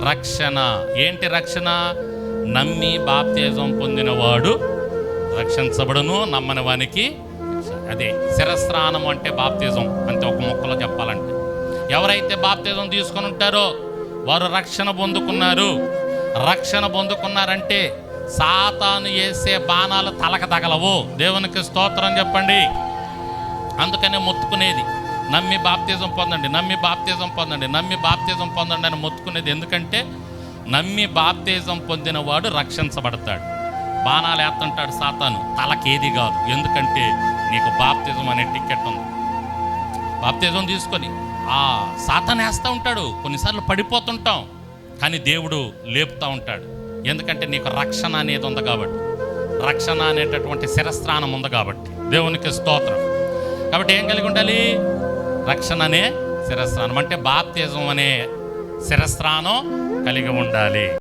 రక్షణ. ఏంటి రక్షణ? నమ్మి బాప్తిజం పొందినవాడు రక్షించబడును, నమ్మని వానికి. అదే శిరస్నానం అంటే బాప్తిజం అంటే ఒక ముక్కలో చెప్పాలంటే, ఎవరైతే బాప్తిజం తీసుకొని ఉంటారో వారు రక్షణ పొందుకున్నారు. రక్షణ పొందుకున్నారంటే సాతాను వేసే బాణాలు తలకు తగలవు. దేవునికి స్తోత్రం చెప్పండి. అందుకనే మొత్తుకునేది, నమ్మి బాప్తిజం పొందండి, నమ్మి బాప్తిజం పొందండి, నమ్మి బాప్తిజం పొందండి అని మొత్తుకునేది. ఎందుకంటే నమ్మి బాప్తిజం పొందిన వాడు రక్షించబడతాడు. బాణాలు వేస్తుంటాడు సాతాను, తలకేది కాదు. ఎందుకంటే నీకు బాప్తిజం అనే టికెట్ ఉంది. బాప్తిజం తీసుకొని సాతాను వేస్తూ ఉంటాడు. కొన్నిసార్లు పడిపోతుంటాం, కానీ దేవుడు లేపుతూ ఉంటాడు. ఎందుకంటే నీకు రక్షణ అనేది ఉంది కాబట్టి, రక్షణ అనేటటువంటి శిరస్త్రానం ఉంది కాబట్టి. దేవునికి స్తోత్రం. కాబట్టి ఏం కలిగి ఉండాలి? రక్షణ అనే శిరస్త్రానం అంటే బాప్తిజం అనే శిరస్త్రానం కలిగి ఉండాలి.